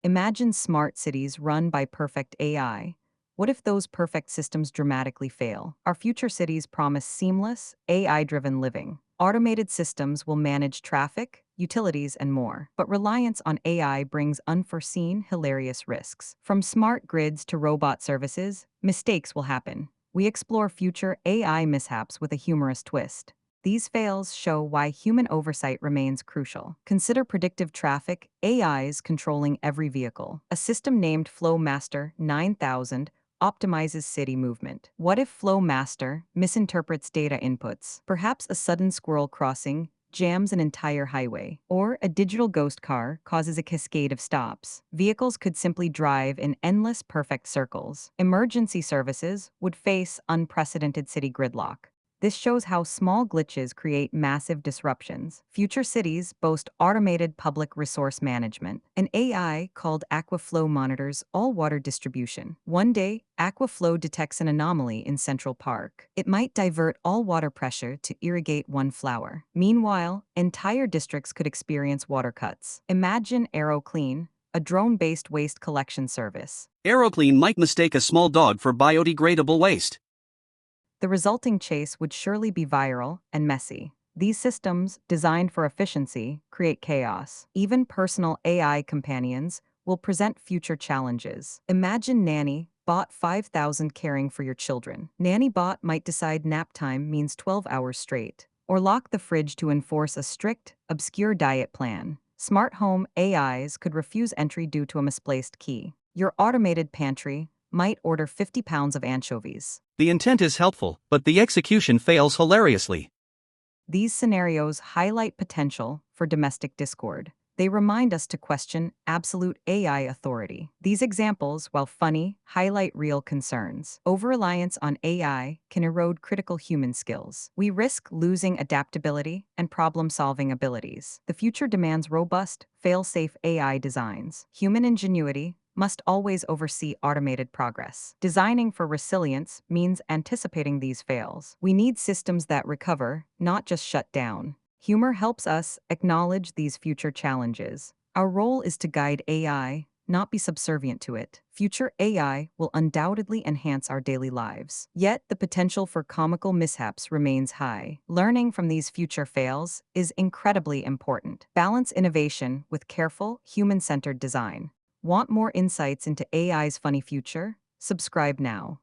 Imagine smart cities run by perfect AI. What if those perfect systems dramatically fail? Our future cities promise seamless, AI-driven living. Automated systems will manage traffic, utilities, and more. But reliance on AI brings unforeseen, hilarious risks. From smart grids to robot services, mistakes will happen. We explore future AI mishaps with a humorous twist. These fails show why human oversight remains crucial. Consider predictive traffic, AIs controlling every vehicle. A system named FlowMaster 9000 optimizes city movement. What if FlowMaster misinterprets data inputs? Perhaps a sudden squirrel crossing jams an entire highway, or a digital ghost car causes a cascade of stops. Vehicles could simply drive in endless perfect circles. Emergency services would face unprecedented city gridlock. This shows how small glitches create massive disruptions. Future cities boast automated public resource management. An AI called Aquaflow monitors all water distribution. One day, Aquaflow detects an anomaly in Central Park. It might divert all water pressure to irrigate one flower. Meanwhile, entire districts could experience water cuts. Imagine AeroClean, a drone-based waste collection service. AeroClean might mistake a small dog for biodegradable waste. The resulting chase would surely be viral and messy. These systems, designed for efficiency, create chaos. Even personal AI companions will present future challenges. Imagine NannyBot 5000 caring for your children. NannyBot might decide nap time means 12 hours straight, or lock the fridge to enforce a strict, obscure diet plan. Smart home AIs could refuse entry due to a misplaced key. Your automated pantry might order 50 pounds of anchovies. The intent is helpful, but the execution fails hilariously. These scenarios highlight potential for domestic discord. They remind us to question absolute AI authority. These examples, while funny, highlight real concerns. Over-reliance on AI can erode critical human skills. We risk losing adaptability and problem-solving abilities. The future demands robust, fail-safe AI designs. Human ingenuity must always oversee automated progress. Designing for resilience means anticipating these fails. We need systems that recover, not just shut down. Humor helps us acknowledge these future challenges. Our role is to guide AI, not be subservient to it. Future AI will undoubtedly enhance our daily lives. Yet, the potential for comical mishaps remains high. Learning from these future fails is incredibly important. Balance innovation with careful, human-centered design. Want more insights into AI's funny future? Subscribe now.